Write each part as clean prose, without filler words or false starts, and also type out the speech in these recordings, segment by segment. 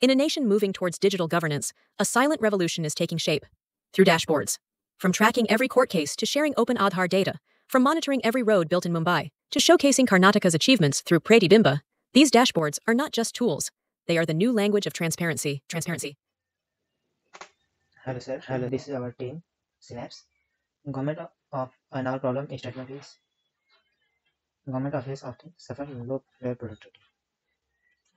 In a nation moving towards digital governance, a silent revolution is taking shape. Through dashboards. From tracking every court case to sharing open Aadhaar data, from monitoring every road built in Mumbai to showcasing Karnataka's achievements through Pratibimba, these dashboards are not just tools. They are the new language of transparency. Hello sir, hello, this is our team, Synapse. Government of and our problem statement is government offices often suffer low productivity.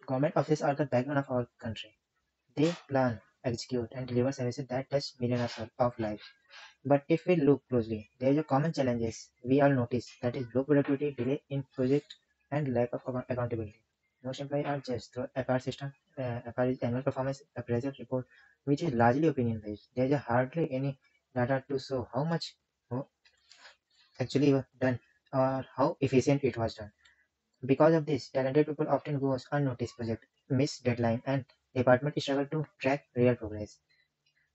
Government offices are the backbone of our country. They plan, execute, and deliver services that touch millions of lives. But if we look closely, there is a common challenges we all notice, that is low productivity, delay in project, and lack of accountability. Most employees are just through FR system, FR is annual performance appraisal report, which is largely opinion based. There is hardly any data to show how much actually done or how efficient it was done. Because of this, talented people often go unnoticed project, miss deadline, and department struggle to track real progress.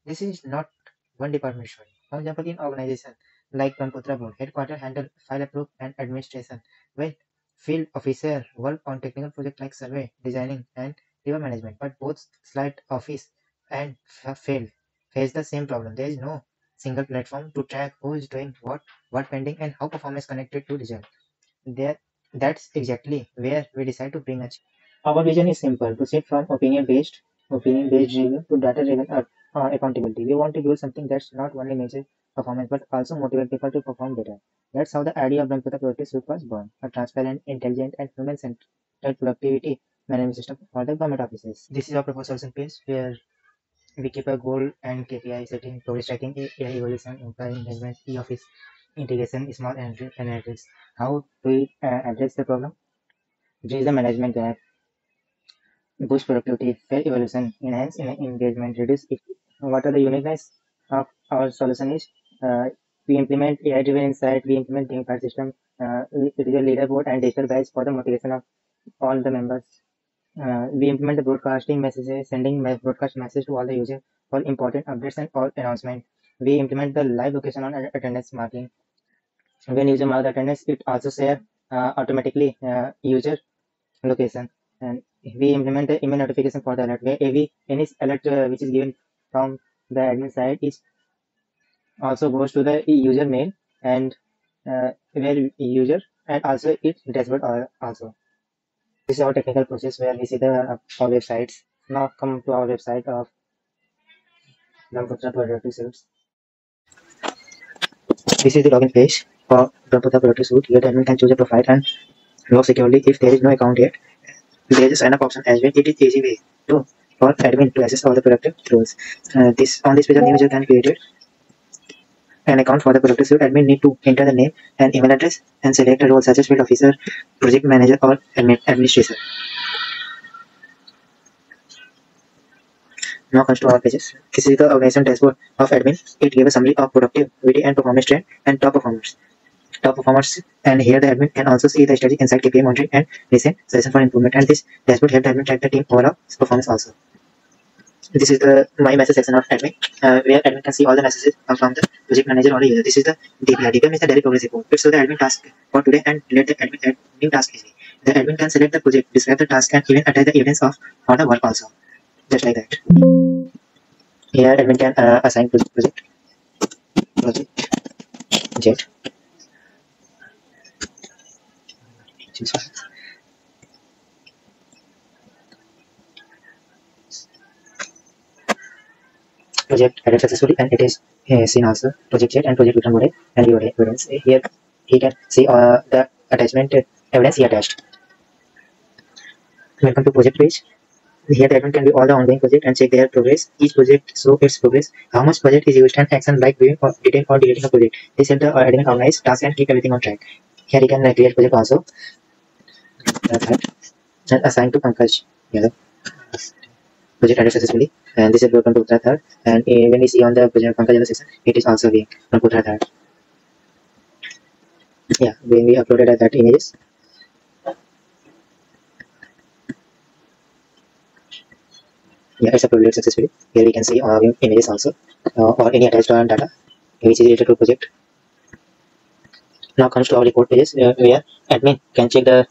This is not one department story. For example, in organization like Brahmaputra Board, headquarters handle file approve and administration, while field officer work on technical projects like survey, designing, and river management. But both slide office and fail face the same problem. There is no single platform to track who is doing what pending, and how performance connected to result. There, that's exactly where we decide to bring a change. Our vision is simple: to shift from opinion-based review to data-driven accountability. We want to build something that's not only measure performance but also motivate people to perform better. That's how the idea of Brahmaputra Productive Suite was born: a transparent, intelligent, and human-centered productivity management system for the government offices. This is our proposed solution page where we keep a goal and KPI setting, progress tracking, AI evolution, employee engagement, e-office integration, small analytics. How do we address the problem? Bridge the management gap, boost productivity, fair evolution, enhance engagement, reduce. What are the uniqueness of our solution is we implement AI-driven insight, we implement gamified system, it is a leaderboard and digital badge for the motivation of all the members. We implement the broadcasting messages, sending broadcast message to all the users for important updates and all announcement. We implement the live location on attendance marking. When user mark the attendance, it also share automatically user location. And we implement the email notification for the alert, where any alert which is given from the admin side is also goes to the user mail, and where user and also its dashboard also. This is our technical process where we see the our websites. Now come to our website of Brahmaputra Productive Suites. This is the login page for Brahmaputra Productive Suite. Here the admin can choose a profile and log securely if there is no account yet. There is a sign up option as well. It is easy way to for admin to access all the productive tools. On this page, a new user can create an account for the productive suite. Admin need to enter the name and email address and select a role such as field officer, project manager, or administrator. Now comes to our pages. This is the organization dashboard of admin. It gives a summary of productivity and performance trend and top performers. And here the admin can also see the strategic insight, KPI monitoring, and recent suggestion for improvement. And this dashboard helps the admin track the team overall performance also. This is the my message section of admin, where admin can see all the messages from the project manager or the user. This is the DPR. DPM is the daily progress report. It shows the admin task for today and let the admin add new task easily. The admin can select the project, describe the task, and even attach the evidence of for the work also. Just like that. Here admin can assign project jet. Project added successfully, and it is seen also project jet and project return body and evidence. Here he can see the attachment evidence he attached. Welcome to project page. Here the admin can view all the ongoing project and check their progress. Each project show its progress, how much budget is used, and action like viewing or deleting a project. This helps the admin organize tasks and keep everything on track. Here he can create project also. And assign to Pankaj Yadav. Project added successfully, and this is broken to Uttara third. And when we see on the project Pankaj Yadav section, it is also being from Uttara third. Yeah, when we uploaded that images. Yeah, it's uploaded successfully. Here we can see images also or any attached data which is related to project. Now comes to our report pages where admin can generate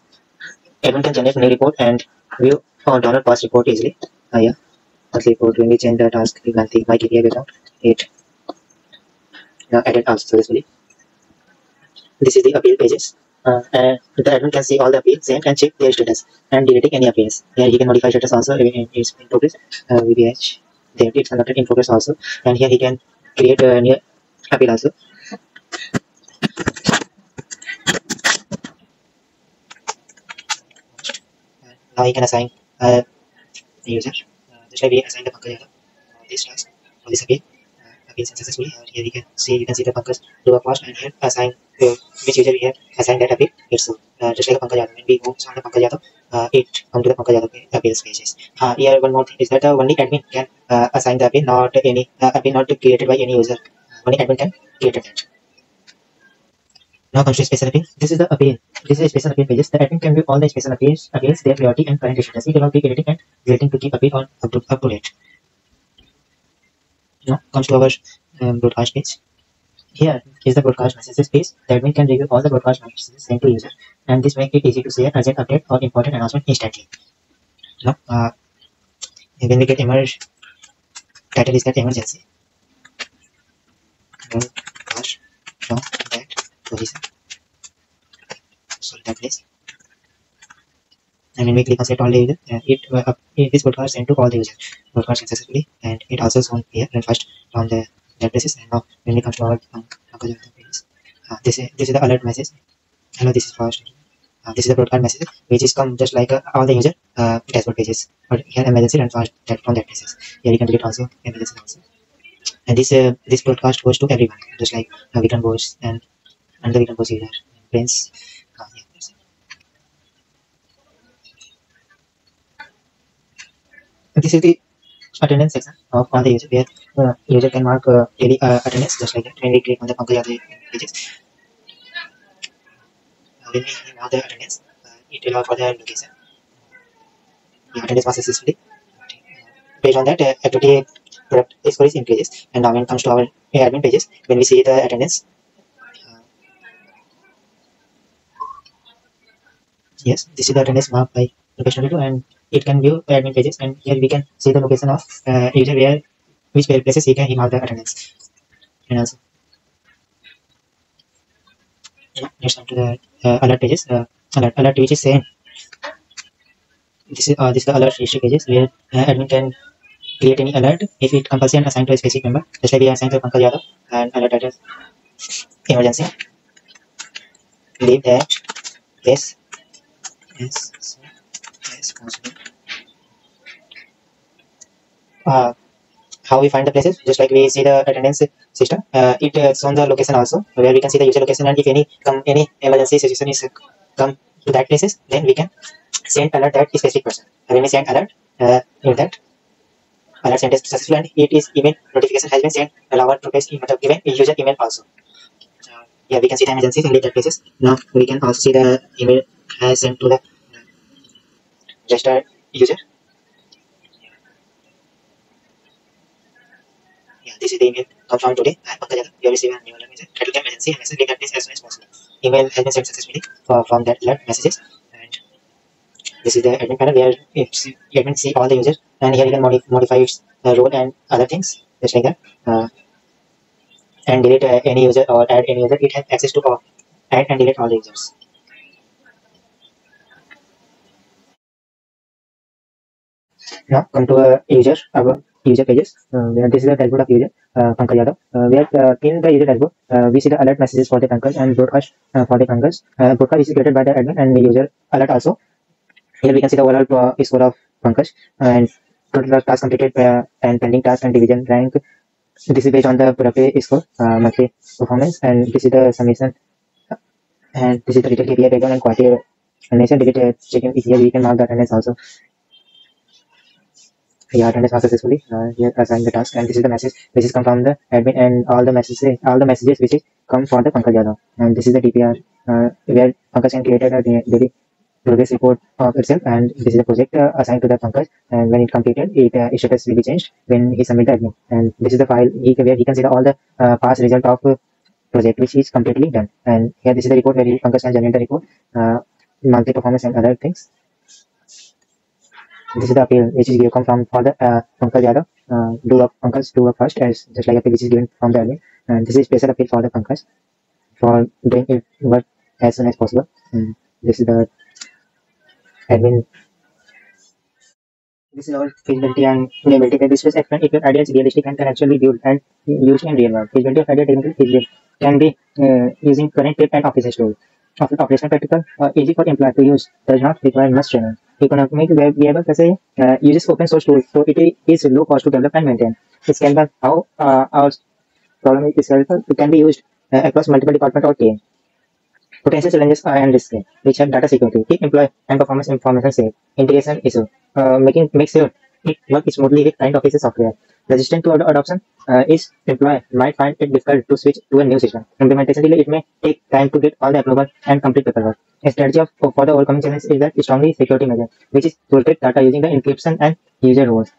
new report and view or download past report easily. Yeah. monthly report. When we change the task to monthly, my KPI background, it added also successfully. This is the appeal pages. And the admin can see all the appeals sent and check their status and deleting any appeals. Here he can modify status also. It's in progress. VBH. There it's conducted in progress also. And here he can create a new appeal also. Now he can assign a user. Just like we assign the Pankaj Yadav this task for this appeal. Appeal successfully. And here you can see the Pankaj do a post and here assign which user we have assigned that appeal. It's just like a Pankaj Yadav. When we move on the Pankaj Yadav, it come to the Pankaj Yadav appeals pages. Here one more thing is that only admin can assign the appeal, not any appeal not created by any user. Only admin can create that. Now comes to special appeal. This is the appeal. This is special appeal pages. The admin can view all the special appeals, their priority and current status. It will be editing and deleting to keep appeal on up to date. Now comes to our broadcast page. Here is the broadcast messages page. The admin can review all the broadcast messages sent to user, and this makes it easy to share urgent update or important announcement instantly. Now, when we get emerge, title is that emergency. Broadcast from that position. Sorry, that place. And when we click on set all the user, this broadcast sent to all the users. Broadcast successfully, and it also shown here and first from the that places. And now when we come to our pages, this is the alert message. Hello, this is first. This is the broadcast message, which is come just like all the user dashboard pages. But here emergency and fast that from that places. Here you can delete also emergency also. And this broadcast goes to everyone, just like Vikram Bose and the Vikram Bose user friends. Yeah, that's it. This is the attendance section of all the user where user can mark daily attendance just like that. When we click on the Pankaj Yadav pages, when we mark the attendance, it will allow for the location. The attendance was successfully. Based on that, activity product score is increases. And now when it comes to our admin pages, when we see the attendance, yes, this is the attendance marked by location 22, and it can view admin pages, and here we can see the location of user where which places he mark the attendance. And also let's come to the alert pages. Alert which is same. This is the alert history pages where admin can create any alert if it compulsory and assigned to a specific member. Just like we assigned to Pankaj Yadav and alert address emergency. Leave that place as soon as possible. How we find the places, just like we see the attendance system, it shows the location also where we can see the user location, and if any emergency situation is come to that places, then we can send alert that specific person. When we send alert in that alert sent is successful and it is email notification has been sent, allow to paste even user email also. Yeah, we can see the emergencies in that places. Now we can also see the email has sent to the registered user. Yeah, this is the email confirmed today. You receive an email message. Critical emergency and message get this as soon as possible. Email has been sent successfully from that alert messages. And this is the admin panel where you can see all the users, and here you can modify its role and other things just like that. And delete any user or add any user. It has access to all. Add and delete all the users. Now come to our user pages. This is the dashboard of user Pankaj Yadav. Where in the user dashboard we see the alert messages for the Pankaj and broadcast for the Pankaj. Broadcast is created by the admin and the user alert also. Here we can see the overall score of Pankaj and total task completed and pending task and division rank. This is based on the product score, monthly performance, and this is the summation. And this is the detailed KPI background and quality animation. Delete checking here we can mark the attendance also. Yeah, attendance was successfully. Here assign the task, and this is the message which is come from the admin, and all the messages which is come from the Pankaj Yadav. And this is the DPR where Pankaj can create a daily progress report of itself, and this is the project assigned to the Pankaj, and when it completed, its status will be changed when he submit the admin. And this is the file where he can see all the past result of project which is completely done. And here this is the report where Pankaj can generate the report, monthly performance and other things. This is the appeal which is come from for the Pankaj Yadav. Pankaj do work first, as just like appeal which is given from the admin. And this is special appeal for the Pankaj for doing it work as soon as possible. This is the admin. This is our feasibility and viability. This was explained if your idea is realistic and can actually be built and used in real world. Feasibility of idea technically feasible can be using current tip and office tools. Operational practical, easy for employer to use, does not require much training. Economic viable कैसे uses open source tools, so it is low cost to develop and maintain. Scalable, how our problem is scalable, it can be used across multiple departments or teams. Potential challenges are and risks, which have data security, keep employee and performance information safe, integration issue, make sure it works smoothly with client office software. Resistant to adoption is employee might find it difficult to switch to a new system. Implementation delay, it may take time to get all the approval and complete paperwork. A strategy for the overcoming challenge is that strongly security measure, which is to protect data using the encryption and user roles.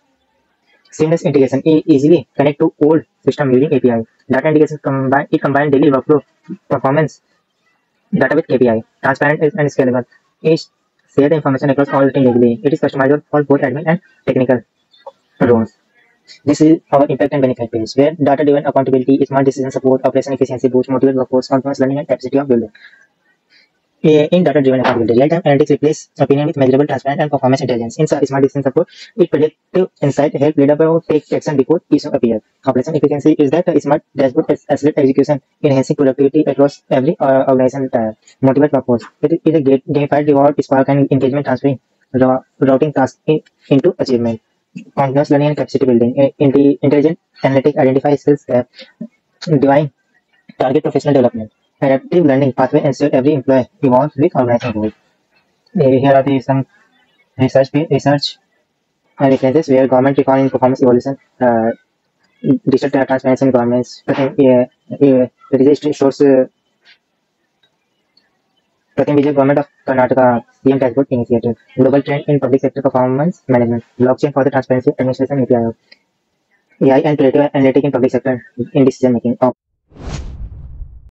Seamless integration, easily connect to old system using API. Data integration combine daily workflow performance data with KPI, transparent and scalable. Each share the information across all teams easily. It is customizable for both admin and technical roles. This is our impact and benefit page, where data-driven accountability, smart decision support, operation efficiency boost, motivate workforce, continuous learning, and capacity of building. In data-driven accountability, real-time analytics replace opinion with measurable, transparent, and performance intelligence. In smart decision support, it predictive insight help leader take action before issue appears. Operation efficiency is that smart dashboard accelerate execution, enhancing productivity across every organization tier. Motivate workforce. It is a gamified reward, spark, and engagement transferring routing tasks into achievement. Continuous learning and capacity building. Intelligent analytics identify skills gap, divine target professional development. Adaptive learning pathway ensure every employee evolves with organization goals. Here are some research and references where government reform in performance evolution, digital transparency in governments, registry shows Pratim Vijay Government of Karnataka CM Dashboard Initiative, global trend in public sector performance management, blockchain for the transparency administration API, AI and predictive analytics in public sector in decision making.